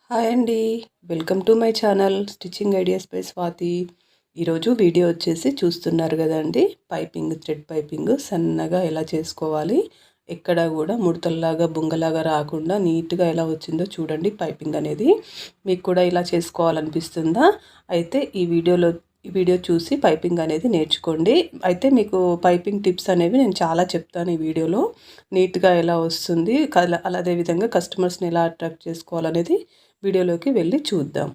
Hi అండి. Welcome to my channel stitching ideas by Swathi. ఈరోజు video వచ్చేసి చూస్తున్నారు కదండి, థ్రెడ్ పైపింగ్ సన్నగా ఎలా చేసుకోవాలి, ఎక్కడ కూడా ముడతల్లాగా బుంగలాగా రాకుండా నీట్గా ఎలా వచ్చిందో చూడండి. పైపింగ్ అనేది మీకు కూడా ఇలా చేసుకోవాలనిపిస్తుందా? అయితే ఈ వీడియో చూసి పైపింగ్ అనేది నేర్చుకోండి. అయితే మీకు పైపింగ్ టిప్స్ అనేవి నేను చాలా చెప్తాను ఈ వీడియోలో. నీట్గా ఎలా వస్తుంది, అదే విధంగా కస్టమర్స్ని ఎలా అట్రాక్ట్ చేసుకోవాలనేది వీడియోలోకి వెళ్ళి చూద్దాం.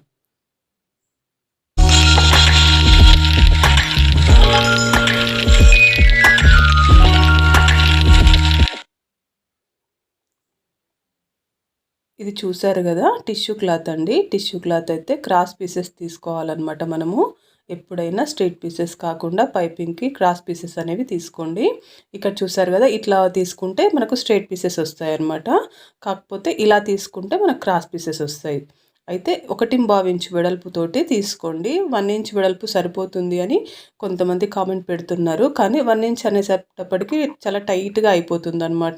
ఇది చూసారు కదా, టిష్యూ క్లాత్ అండి. టిష్యూ క్లాత్ అయితే క్రాస్ పీసెస్ తీసుకోవాలన్నమాట. మనము ఎప్పుడైనా స్ట్రైట్ పీసెస్ కాకుండా పైపింగ్కి క్రాస్ పీసెస్ అనేవి తీసుకోండి. ఇక్కడ చూసారు కదా, ఇట్లా తీసుకుంటే మనకు స్ట్రైట్ పీసెస్ వస్తాయి అన్నమాట. కాకపోతే ఇలా తీసుకుంటే మనకు క్రాస్ పీసెస్ వస్తాయి. అయితే 1.25 ఇంచ్ వెడల్పుతోటి తీసుకోండి. 1 ఇంచ్ వెడల్పు సరిపోతుంది అని కొంతమంది కామెంట్ పెడుతున్నారు. కానీ 1 ఇంచ్ అనేటప్పటికి చాలా టైట్గా అయిపోతుంది అనమాట.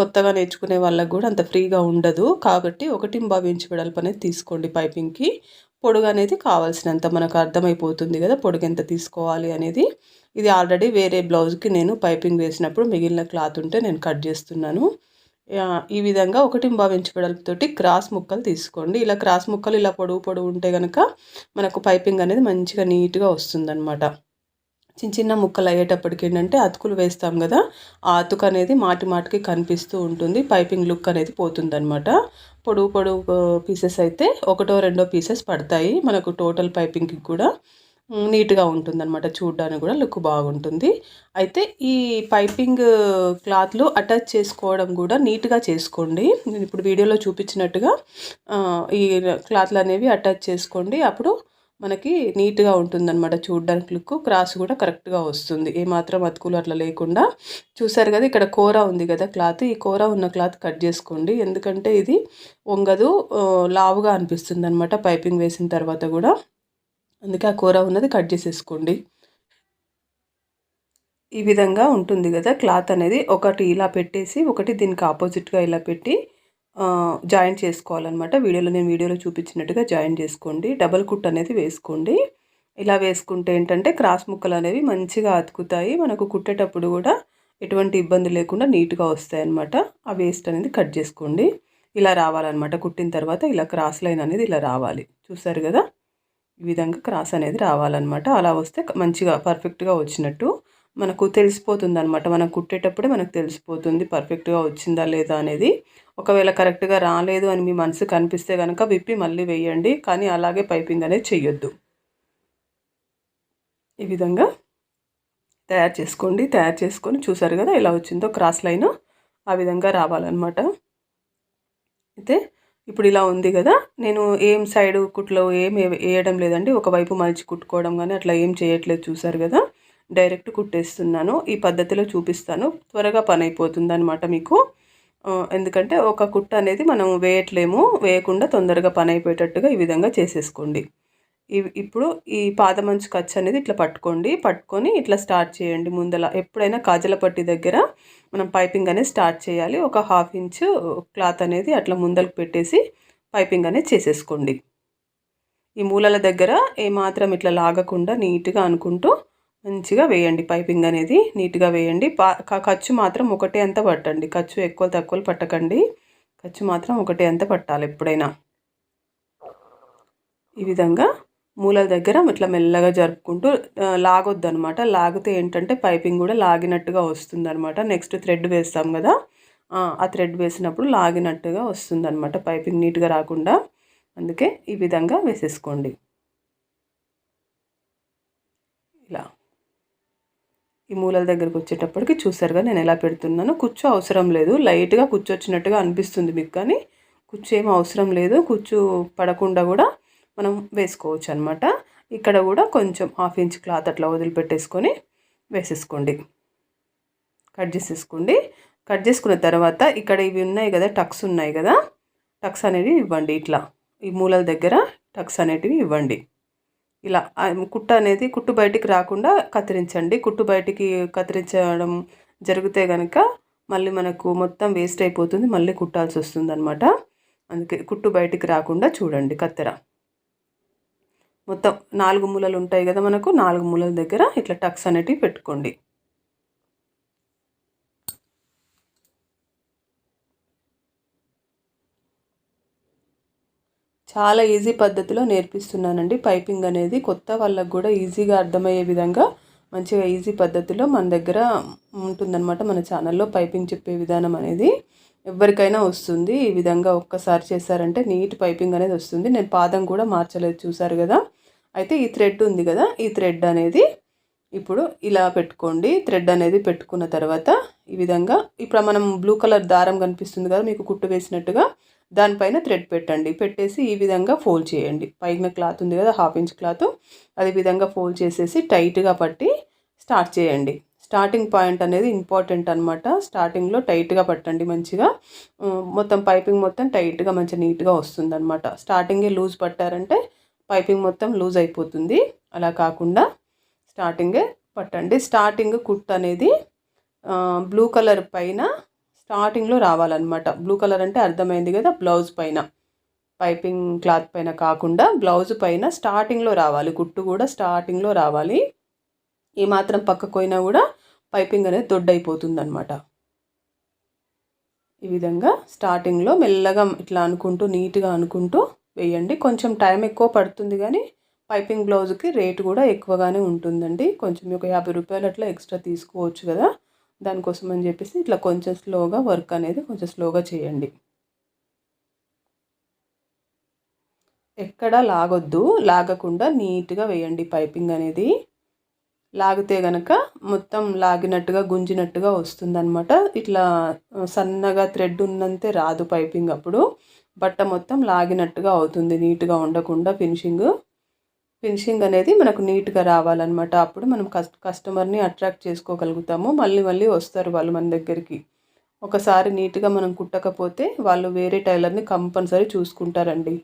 కొత్తగా నేర్చుకునే వాళ్ళకు కూడా అంత ఫ్రీగా ఉండదు. కాబట్టి 1.25 ఇంచ్ వెడల్పు అనేది తీసుకోండి. పైపింగ్కి పొడుగు అనేది కావాల్సినంత మనకు అర్థమైపోతుంది కదా, పొడుగు ఎంత తీసుకోవాలి అనేది. ఇది ఆల్రెడీ వేరే బ్లౌజ్కి నేను పైపింగ్ వేసినప్పుడు మిగిలిన క్లాత్ ఉంటే నేను కట్ చేస్తున్నాను. ఈ విధంగా 1.25 ఇంచ్ వెడల్పుతోటి క్రాస్ ముక్కలు తీసుకోండి. ఇలా క్రాస్ ముక్కలు ఇలా పొడవు ఉంటే కనుక మనకు పైపింగ్ అనేది మంచిగా నీట్గా వస్తుందన్నమాట. చిన్న చిన్న ముక్కలు అయ్యేటప్పటికి ఏంటంటే అతుకులు వేస్తాం కదా, ఆ అతుకు అనేది మాటికి కనిపిస్తూ ఉంటుంది. పైపింగ్ లుక్ అనేది పోతుందన్నమాట. పొడవు పీసెస్ అయితే ఒకటో రెండో పీసెస్ పడతాయి మనకు టోటల్ పైపింగ్కి కూడా. నీట్గా ఉంటుందన్నమాట, చూడడానికి కూడా లుక్ బాగుంటుంది. అయితే ఈ పైపింగ్ క్లాత్లు అటాచ్ చేసుకోవడం కూడా నీట్గా చేసుకోండి. నేను ఇప్పుడు వీడియోలో చూపించినట్టుగా ఈ క్లాత్లు అనేవి అటాచ్ చేసుకోండి. అప్పుడు మనకి నీట్గా ఉంటుందన్నమాట, చూడడానికి లుక్. క్రాస్ కూడా కరెక్ట్గా వస్తుంది, ఏమాత్రం అతుకులు అట్లా లేకుండా. చూసారు కదా, ఇక్కడ కూర ఉంది కదా క్లాత్, ఈ కూర ఉన్న క్లాత్ కట్ చేసుకోండి. ఎందుకంటే ఇది వంగదు, లావుగా అనిపిస్తుంది అనమాట పైపింగ్ వేసిన తర్వాత కూడా. అందుకే ఆ కూర ఉన్నది కట్ చేసేసుకోండి. ఈ విధంగా ఉంటుంది కదా క్లాత్ అనేది. ఒకటి ఇలా పెట్టేసి ఒకటి దీనికి ఆపోజిట్గా ఇలా పెట్టి జాయింట్ చేసుకోవాలన్నమాట. నేను వీడియోలో చూపించినట్టుగా జాయిన్ చేసుకోండి. డబల్ కుట్ అనేది వేసుకోండి. ఇలా వేసుకుంటే ఏంటంటే క్రాస్ ముక్కలు అనేవి మంచిగా అతుకుతాయి. మనకు కుట్టేటప్పుడు కూడా ఎటువంటి ఇబ్బంది లేకుండా నీట్గా వస్తాయి అన్నమాట. ఆ వేస్ట్ అనేది కట్ చేసుకోండి. ఇలా రావాలన్నమాట. కుట్టిన తర్వాత ఇలా క్రాస్ లైన్ అనేది ఇలా రావాలి. చూసారు కదా, ఈ విధంగా క్రాస్ అనేది రావాలన్నమాట. అలా వస్తే మంచిగా పర్ఫెక్ట్గా వచ్చినట్టు మనకు తెలిసిపోతుంది అనమాట. మనం కుట్టేటప్పుడే మనకు తెలిసిపోతుంది పర్ఫెక్ట్గా వచ్చిందా లేదా అనేది. ఒకవేళ కరెక్ట్గా రాలేదు అని మీ మనసుకు అనిపిస్తే కనుక విప్పి మళ్ళీ వేయండి. కానీ అలాగే పైపింగ్ అనేది చెయ్యొద్దు. ఈ విధంగా తయారు చేసుకోండి. తయారు చేసుకొని చూసారు కదా ఎలా వచ్చిందో క్రాస్ లైన్, ఆ విధంగా రావాలన్నమాట. అయితే ఇప్పుడు ఇలా ఉంది కదా, నేను ఏం సైడ్ కుట్లో ఏం వేయడం లేదండి. ఒకవైపు మలిచి కుట్టుకోవడం కానీ అట్లా ఏం చేయట్లేదు. చూసారు కదా, డైరెక్ట్ కుట్టేస్తున్నాను. ఈ పద్ధతిలో చూపిస్తాను, త్వరగా పని అయిపోతుంది అనమాట మీకు. ఎందుకంటే ఒక కుట్ట అనేది మనం వేయకుండా తొందరగా పని అయిపోయేటట్టుగా ఈ విధంగా చేసేసుకోండి. ఇప్పుడు ఈ పాదమంచు ఖర్చు అనేది ఇట్లా పట్టుకొని ఇట్లా స్టార్ట్ చేయండి. ముందల ఎప్పుడైనా కాజల పట్టి దగ్గర మనం పైపింగ్ అనేది స్టార్ట్ చేయాలి. ఒక 1/2 ఇంచు క్లాత్ అనేది అట్లా ముందలకు పెట్టేసి పైపింగ్ అనేది చేసేసుకోండి. ఈ మూలల దగ్గర ఏమాత్రం ఇట్లా లాగకుండా నీట్గా అనుకుంటూ మంచిగా వేయండి. పైపింగ్ అనేది నీట్గా వేయండి. ఖర్చు మాత్రం ఒకటే అంత పట్టండి. ఖర్చు ఎక్కువ తక్కువలు పట్టకండి. ఖర్చు మాత్రం ఒకటే అంత పట్టాలి ఎప్పుడైనా. ఈ విధంగా మూలల దగ్గర ఇట్లా మెల్లగా జరుపుకుంటూ లాగొద్దు అనమాట. లాగితే ఏంటంటే పైపింగ్ కూడా లాగినట్టుగా వస్తుంది అనమాట. నెక్స్ట్ థ్రెడ్ వేస్తాం కదా, ఆ థ్రెడ్ వేసినప్పుడు లాగినట్టుగా వస్తుంది అనమాట, పైపింగ్ నీట్గా రాకుండా. అందుకే ఈ విధంగా వేసేసుకోండి. ఇలా ఈ మూలల దగ్గరకు వచ్చేటప్పటికి చూసారుగా నేను ఎలా పెడుతున్నాను. కుచ్చు అవసరం లేదు, లైట్గా కుచ్చు వచ్చినట్టుగా అనిపిస్తుంది మీకు, కానీ కుచ్చు ఏం అవసరం లేదు. కుచ్చు పడకుండా కూడా మనం వేసుకోవచ్చు అనమాట. ఇక్కడ కూడా కొంచెం 1/2 ఇంచ్ క్లాత్ అట్లా వదిలిపెట్టేసుకొని వేసేసుకోండి. కట్ చేసేసుకోండి. కట్ చేసుకున్న తర్వాత ఇక్కడ ఇవి ఉన్నాయి కదా, టక్స్ ఉన్నాయి కదా, టక్స్ అనేవి ఇవ్వండి. ఇట్లా ఈ మూలల దగ్గర టక్స్ అనేటివి ఇవ్వండి. ఇలా కుట్టు బయటికి రాకుండా కత్తిరించండి. కుట్టు బయటికి కత్తిరించడం జరిగితే కనుక మళ్ళీ మనకు మొత్తం వేస్ట్ అయిపోతుంది, మళ్ళీ కుట్టాల్సి వస్తుంది అనమాట. అందుకే కుట్టు బయటికి రాకుండా చూడండి కత్తెర. మొత్తం 4 మూలలు ఉంటాయి కదా మనకు, 4 మూలల దగ్గర ఇట్లా టక్స్ అనేటివి పెట్టుకోండి. చాలా ఈజీ పద్ధతిలో నేర్పిస్తున్నానండి. పైపింగ్ అనేది కొత్త వాళ్ళకు కూడా ఈజీగా అర్థమయ్యే విధంగా మంచిగా ఈజీ పద్ధతిలో మన దగ్గర ఉంటుందన్నమాట. మన ఛానల్లో పైపింగ్ చెప్పే విధానం అనేది ఎవరికైనా వస్తుంది. ఈ విధంగా ఒక్కసారి చేశారంటే నీట్ పైపింగ్ అనేది వస్తుంది. నేను పాదం కూడా మార్చలేదు, చూసారు కదా. అయితే ఈ థ్రెడ్ ఉంది కదా, ఈ థ్రెడ్ అనేది ఇప్పుడు ఇలా పెట్టుకోండి. థ్రెడ్ అనేది పెట్టుకున్న తర్వాత ఈ విధంగా ఇప్పుడు మనం బ్లూ కలర్ దారం కనిపిస్తుంది కదా మీకు కుట్టు వేసినట్టుగా, దానిపైన థ్రెడ్ పెట్టండి. పెట్టేసి ఈ విధంగా ఫోల్డ్ చేయండి. పైన క్లాత్ ఉంది కదా, 1/2 ఇంచ్ క్లాత్, అది విధంగా ఫోల్డ్ చేసేసి టైట్గా పట్టి స్టార్ట్ చేయండి. స్టార్టింగ్ పాయింట్ అనేది ఇంపార్టెంట్ అనమాట. స్టార్టింగ్లో టైట్గా పట్టండి మంచిగా. మొత్తం పైపింగ్ మొత్తం టైట్గా మంచి నీట్గా వస్తుంది అనమాట. స్టార్టింగే లూజ్ పట్టారంటే పైపింగ్ మొత్తం లూజ్ అయిపోతుంది. అలా కాకుండా స్టార్టింగే పట్టండి. స్టార్టింగ్ కుట్ అనేది బ్లూ కలర్ పైన స్టార్టింగ్లో రావాలన్నమాట. బ్లూ కలర్ అంటే అర్థమైంది కదా, బ్లౌజ్ పైన, పైపింగ్ క్లాత్ పైన కాకుండా బ్లౌజ్ పైన స్టార్టింగ్లో రావాలి. కుట్టు కూడా స్టార్టింగ్లో రావాలి. ఈ మాత్రం పక్కకు పోయినా కూడా పైపింగ్ అనేది దొడ్డైపోతుంది అనమాట. ఈ విధంగా స్టార్టింగ్లో మెల్లగా ఇట్లా అనుకుంటూ నీట్గా అనుకుంటూ వేయండి. కొంచెం టైం ఎక్కువ పడుతుంది కానీ పైపింగ్ బ్లౌజ్కి రేటు కూడా ఎక్కువగానే ఉంటుందండి. కొంచెం ఒక 50 రూపాయలు అట్లా ఎక్స్ట్రా తీసుకోవచ్చు కదా, దానికోసం అని చెప్పేసి ఇట్లా కొంచెం స్లోగా వర్క్ అనేది కొంచెం స్లోగా చేయండి. ఎక్కడా లాగొద్దు, లాగకుండా నీట్గా వేయండి పైపింగ్ అనేది. లాగితే కనుక మొత్తం లాగినట్టుగా గుంజినట్టుగా వస్తుందన్నమాట. ఇట్లా సన్నగా థ్రెడ్ ఉన్నంతే రాదు పైపింగ్. అప్పుడు బట్ట మొత్తం లాగినట్టుగా అవుతుంది, నీట్గా ఉండకుండా. ఫినిషింగ్ అనేది మనకు నీట్గా రావాలన్నమాట. అప్పుడు మనం కస్టమర్ని అట్రాక్ట్ చేసుకోగలుగుతాము. మళ్ళీ మళ్ళీ వస్తారు వాళ్ళు మన దగ్గరికి. ఒకసారి నీట్గా మనం కుట్టకపోతే వాళ్ళు వేరే టైలర్ని కంపల్సరీ చూసుకుంటారండి.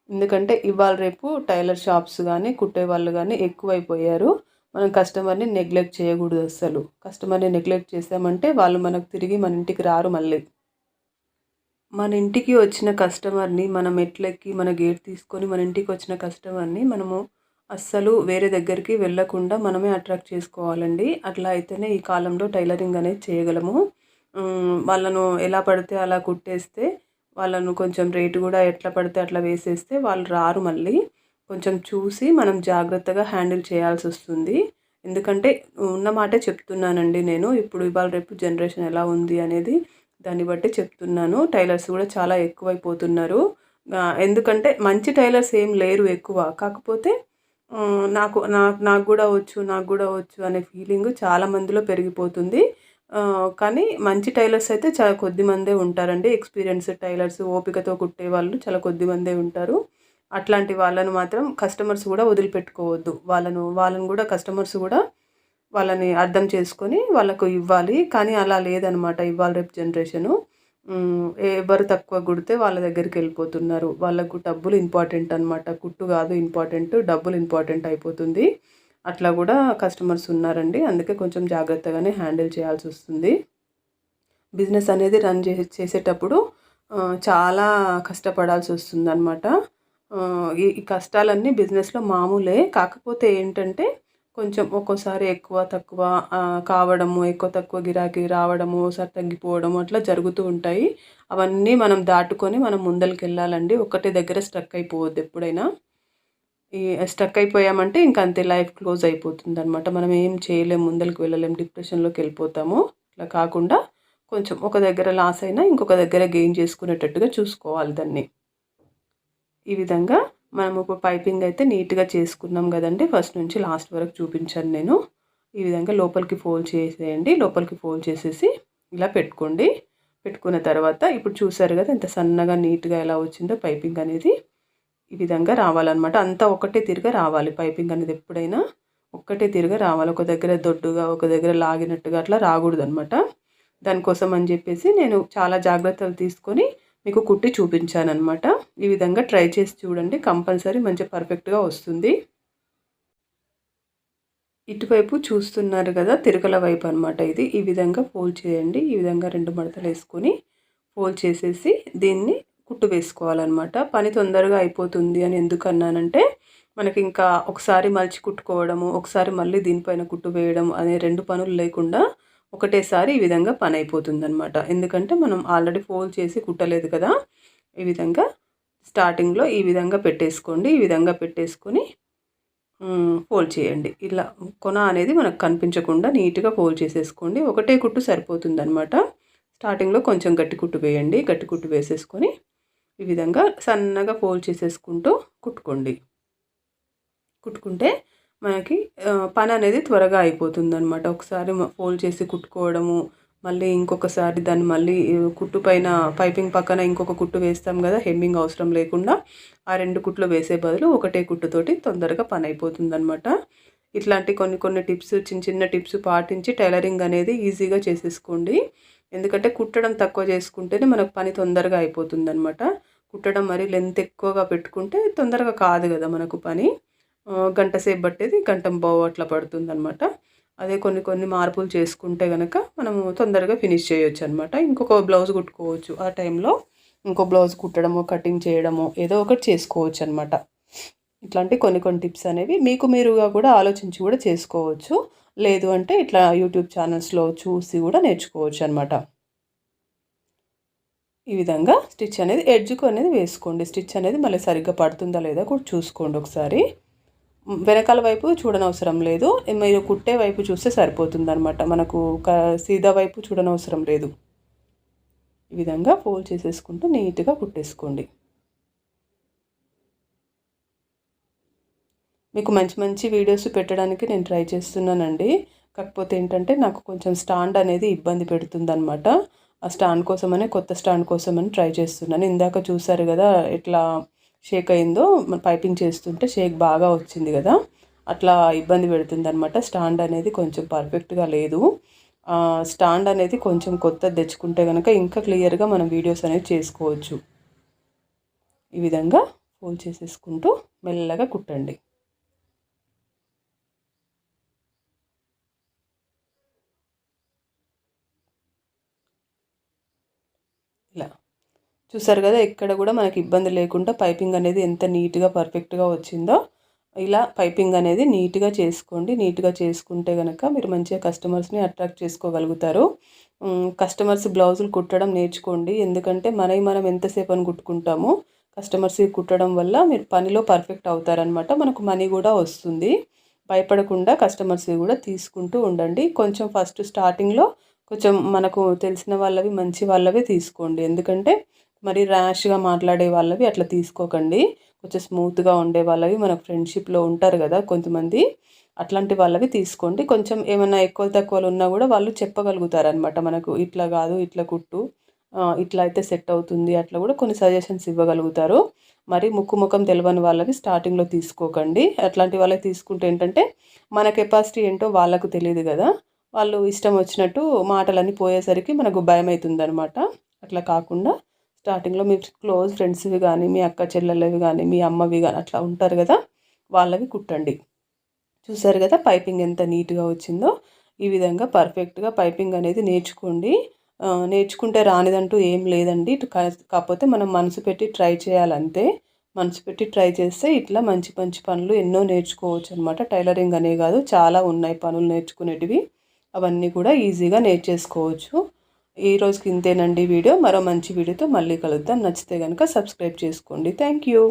ఎందుకంటే ఇవాళ రేపు టైలర్ షాప్స్ కానీ కుట్టే వాళ్ళు కానీ ఎక్కువైపోయారు. మనం కస్టమర్ని నెగ్లెక్ట్ చేయకూడదు అస్సలు. కస్టమర్ని నెగ్లెక్ట్ చేసామంటే వాళ్ళు మనకు తిరిగి మన ఇంటికి రారు మళ్ళీ. మన ఇంటికి వచ్చిన కస్టమర్ని మనం మెట్లెక్కి మన గేట్ తీసుకొని మన ఇంటికి వచ్చిన కస్టమర్ని మనము అస్సలు వేరే దగ్గరికి వెళ్ళకుండా మనమే అట్రాక్ట్ చేసుకోవాలండి. అట్లా అయితేనే ఈ కాలంలో టైలరింగ్ అనేది చేయగలము. వాళ్ళను ఎలా పడితే అలా కుట్టేస్తే, వాళ్ళను కొంచెం రేటు కూడా ఎట్లా పడితే అట్లా వేసేస్తే వాళ్ళు రారు మళ్ళీ. కొంచెం చూసి మనం జాగ్రత్తగా హ్యాండిల్ చేయాల్సి వస్తుంది. ఎందుకంటే ఉన్న మాటే చెప్తున్నానండి నేను. ఇప్పుడు ఇవాళ రేపు జనరేషన్ ఎలా ఉంది అనేది దాన్ని బట్టి చెప్తున్నాను. టైలర్స్ కూడా చాలా ఎక్కువైపోతున్నారు. ఎందుకంటే మంచి టైలర్స్ ఏం లేరు ఎక్కువ. కాకపోతే నాకు కూడా వచ్చు అనే ఫీలింగ్ చాలా మందిలో పెరిగిపోతుంది. కానీ మంచి టైలర్స్ అయితే చాలా కొద్ది మందే ఉంటారండి. ఎక్స్పీరియన్స్డ్ టైలర్స్, ఓపికతో కుట్టే వాళ్ళు చాలా కొద్ది మందే ఉంటారు. అట్లాంటి వాళ్ళను మాత్రం కస్టమర్స్ కూడా వదిలిపెట్టుకోవద్దు. వాళ్ళను కూడా కస్టమర్స్ కూడా వాళ్ళని అర్థం చేసుకొని వాళ్ళకు ఇవ్వాలి. కానీ అలా లేదనమాట ఇవాళ రేపు జనరేషను. ఎవరు తక్కువ కుడితే వాళ్ళ దగ్గరికి వెళ్ళిపోతున్నారు. వాళ్ళకు డబ్బులు ఇంపార్టెంట్ అనమాట. కుట్టు కాదు ఇంపార్టెంట్, డబ్బులు ఇంపార్టెంట్ అయిపోతుంది. అట్లా కూడా కస్టమర్స్ ఉన్నారండి. అందుకే కొంచెం జాగ్రత్తగానే హ్యాండిల్ చేయాల్సి వస్తుంది. బిజినెస్ అనేది రన్ చేసేటప్పుడు చాలా కష్టపడాల్సి వస్తుంది అనమాట. ఈ కష్టాలన్నీ బిజినెస్లో మామూలే. కాకపోతే ఏంటంటే కొంచెం ఒక్కోసారి ఎక్కువ తక్కువ కావడము, ఎక్కువ తక్కువ గిరాకీ రావడము, ఒకసారి తగ్గిపోవడము అట్లా జరుగుతూ ఉంటాయి. అవన్నీ మనం దాటుకొని మనం ముందరికి వెళ్ళాలండి. ఒకటే దగ్గర స్ట్రక్ అయిపోవద్దు ఎప్పుడైనా. ఈ స్ట్రక్ అయిపోయామంటే ఇంక అంతే, లైఫ్ క్లోజ్ అయిపోతుంది అనమాట. మనం ఏం చేయలేం, ముందరికి వెళ్ళలేం, డిప్రెషన్లోకి వెళ్ళిపోతాము. అట్లా కాకుండా కొంచెం ఒక దగ్గర లాస్ అయినా ఇంకొక దగ్గర గెయిన్ చేసుకునేటట్టుగా చూసుకోవాలి దాన్ని. ఈ విధంగా మనము ఇప్పుడు పైపింగ్ అయితే నీట్గా చేసుకున్నాం కదండి. ఫస్ట్ నుంచి లాస్ట్ వరకు చూపించాను నేను. ఈ విధంగా లోపలికి ఫోల్డ్ చేసేయండి. లోపలికి ఫోల్డ్ చేసేసి ఇలా పెట్టుకోండి. పెట్టుకున్న తర్వాత ఇప్పుడు చూసారు కదా ఎంత సన్నగా నీట్గా ఎలా వచ్చిందో పైపింగ్ అనేది. ఈ విధంగా రావాలన్నమాట. అంతా ఒకటే తిరిగా రావాలి. పైపింగ్ అనేది ఎప్పుడైనా ఒక్కటే తిరిగా రావాలి. ఒక దగ్గర దొడ్డుగా, ఒక దగ్గర లాగినట్టుగా అట్లా రాకూడదు అనమాట. దానికోసం అని చెప్పేసి నేను చాలా జాగ్రత్తలు తీసుకొని మీకు కుట్టి చూపించానమాట. ఈ విధంగా ట్రై చేసి చూడండి, కంపల్సరీ మంచిగా పర్ఫెక్ట్గా వస్తుంది. ఇటువైపు చూస్తున్నారు కదా, తిరగల వైపు అనమాట ఇది. ఈ విధంగా ఫోల్డ్ చేయండి. ఈ విధంగా 2 మడతలు వేసుకొని ఫోల్డ్ చేసేసి దీన్ని కుట్టు వేసుకోవాలన్నమాట. పని తొందరగా అయిపోతుంది అని ఎందుకన్నానంటే మనకి ఇంకా ఒకసారి మలిచి కుట్టుకోవడము, ఒకసారి మళ్ళీ దీనిపైన కుట్టు వేయడం అనే 2 పనులు లేకుండా ఒకటేసారి ఈ విధంగా పని అయిపోతుందన్నమాట. ఎందుకంటే మనం ఆల్రెడీ ఫోల్డ్ చేసి కుట్టలేదు కదా! ఈ విధంగా స్టార్టింగ్‌లో ఈ విధంగా పెట్టేసుకోండి. ఈ విధంగా పెట్టేసుకొని ఫోల్డ్ చేయండి. ఇలా కొన అనేది మనకు కనిపించకుండా నీట్‌గా ఫోల్డ్ చేసేసుకోండి. ఒకటే కుట్టు సరిపోతుందన్నమాట. స్టార్టింగ్‌లో కొంచెం గట్టి కుట్టు వేయండి. గట్టి కుట్టు వేసేసుకొని ఈ విధంగా సన్నగా ఫోల్డ్ చేసేసుకుంటూ కుట్టుకోండి. కుట్టుకుంటే మనకి పని అనేది త్వరగా అయిపోతుందన్నమాట. ఒకసారి ఫోల్డ్ చేసి కుట్టుకోవడము, మళ్ళీ ఇంకొకసారి దాన్ని మళ్ళీ కుట్టు పైన పైపింగ్ పక్కన ఇంకొక కుట్టు వేస్తాం కదా, హెమ్మింగ్ అవసరం లేకుండా ఆ 2 కుట్లు వేసే బదులు ఒకటే కుట్టుతోటి తొందరగా పని అయిపోతుందన్నమాట. ఇట్లాంటి కొన్ని టిప్స్, చిన్న టిప్స్ పాటించి టైలరింగ్ అనేది ఈజీగా చేసేసుకోండి. ఎందుకంటే కుట్టడం తక్కువ చేసుకుంటేనే మనకు పని తొందరగా అయిపోతుందన్నమాట. కుట్టడం మరి లెంత్ ఎక్కువగా పెట్టుకుంటే తొందరగా కాదు కదా మనకు పని. గంట సేపు పట్టేది గంటంపావు అట్లా పడుతుందన్నమాట. అదే కొన్ని మార్పులు చేసుకుంటే గనక మనము తొందరగా ఫినిష్ చేయొచ్చు అనమాట. ఇంకొక బ్లౌజ్ కుట్టుకోవచ్చు. ఆ టైంలో ఇంకో బ్లౌజ్ కుట్టడము, కటింగ్ చేయడము ఏదో ఒకటి చేసుకోవచ్చు అనమాట. ఇట్లాంటి కొన్ని టిప్స్ అనేవి మీకు మీరుగా కూడా ఆలోచించి కూడా చేసుకోవచ్చు. లేదు అంటే ఇట్లా యూట్యూబ్ ఛానల్స్లో చూసి కూడా నేర్చుకోవచ్చు అనమాట. ఈ విధంగా స్టిచ్ అనేది ఎడ్జ్కు అనేది వేసుకోండి. స్టిచ్ అనేది మళ్ళీ సరిగ్గా పడుతుందా లేదా కూడా చూసుకోండి ఒకసారి. వెనకాల వైపు చూడనవసరం లేదు. మీరు కుట్టే వైపు చూస్తే సరిపోతుందన్నమాట. మనకు సీదా వైపు చూడనవసరం లేదు. ఈ విధంగా ఫోల్డ్ చేసేసుకుంటూ నీట్గా కుట్టేసుకోండి. మీకు మంచి వీడియోస్ పెట్టడానికి నేను ట్రై చేస్తున్నానండి. కాకపోతే ఏంటంటే నాకు కొంచెం స్టాండ్ అనేది ఇబ్బంది పెడుతుందన్నమాట. ఆ స్టాండ్ కోసమని కొత్త స్టాండ్ కోసమని ట్రై చేస్తున్నాను. ఇందాక చూసారు కదా ఎట్లా షేక్ అయిందో, పైపింగ్ చేస్తుంటే షేక్ బాగా వచ్చింది కదా, అట్లా ఇబ్బంది పెడుతుందన్నమాట. స్టాండ్ అనేది కొంచెం పర్ఫెక్ట్గా లేదు. స్టాండ్ అనేది కొంచెం కొత్తది తెచ్చుకుంటే కనుక ఇంకా క్లియర్గా మనం వీడియోస్ అనేది చేసుకోవచ్చు. ఈ విధంగా ఫోల్డ్ చేసేసుకుంటూ మెల్లగా కుట్టండి. ఇలా చూసారు కదా, ఎక్కడ కూడా మనకి ఇబ్బంది లేకుండా పైపింగ్ అనేది ఎంత నీట్గా పర్ఫెక్ట్గా వచ్చిందో. ఇలా పైపింగ్ అనేది నీట్గా చేసుకోండి. నీట్గా చేసుకుంటే కనుక మీరు మంచిగా కస్టమర్స్ని అట్రాక్ట్ చేసుకోగలుగుతారు. కస్టమర్స్ బ్లౌజులు కుట్టడం నేర్చుకోండి. ఎందుకంటే మనం ఎంతసేపు అని కుట్టుకుంటామో కస్టమర్స్ కుట్టడం వల్ల మీరు పనిలో పర్ఫెక్ట్ అవుతారనమాట. మనకు మనీ కూడా వస్తుంది. భయపడకుండా కస్టమర్స్ కూడా తీసుకుంటూ ఉండండి. కొంచెం ఫస్ట్ స్టార్టింగ్లో కొంచెం మనకు తెలిసిన వాళ్ళవి మంచి వాళ్ళవే తీసుకోండి. ఎందుకంటే మరి ర్యాష్గా మాట్లాడే వాళ్ళవి అట్లా తీసుకోకండి. కొంచెం స్మూత్గా ఉండే వాళ్ళవి మన ఫ్రెండ్షిప్లో ఉంటారు కదా కొంతమంది, అట్లాంటి వాళ్ళవి తీసుకోండి. కొంచెం ఏమైనా ఎక్కువ తక్కువలు ఉన్నా కూడా వాళ్ళు చెప్పగలుగుతారనమాట మనకు. ఇట్లా కాదు, ఇట్లా కుట్టు, ఇట్లా అయితే సెట్ అవుతుంది, అట్లా కూడా కొన్ని సజెషన్స్ ఇవ్వగలుగుతారు. మరి ముఖం తెలియని వాళ్ళవి స్టార్టింగ్లో తీసుకోకండి. అట్లాంటి వాళ్ళకి తీసుకుంటే ఏంటంటే మన కెపాసిటీ ఏంటో వాళ్ళకు తెలియదు కదా, వాళ్ళు ఇష్టం వచ్చినట్టు మాటలన్నీ పోయేసరికి మనకు భయం అవుతుందనమాట. అట్లా కాకుండా స్టార్టింగ్లో మీ క్లోజ్ ఫ్రెండ్స్వి కానీ, మీ అక్క చెల్లెళ్ళవి కానీ, మీ అమ్మవి కానీ అట్లా ఉంటారు కదా, వాళ్ళవి కుట్టండి. చూసారు కదా పైపింగ్ ఎంత నీట్గా వచ్చిందో. ఈ విధంగా పర్ఫెక్ట్గా పైపింగ్ అనేది నేర్చుకోండి. నేర్చుకుంటే రానిదంటూ ఏం లేదండి. కాకపోతే మనం మనసు పెట్టి ట్రై చేయాలంతే. మనసు పెట్టి ట్రై చేస్తే ఇట్లా మంచి పనులు ఎన్నో నేర్చుకోవచ్చు అనమాట. టైలరింగ్ అనే కాదు, చాలా ఉన్నాయి పనులు నేర్చుకునేటివి. అవన్నీ కూడా ఈజీగా నేర్చేసుకోవచ్చు. ఈ రోజుకి ఇంతేనండి వీడియో. మరో మంచి వీడియోతో మళ్ళీ కలుద్దాం. నచ్చితే కనుక సబ్స్క్రైబ్ చేసుకోండి. Thank you.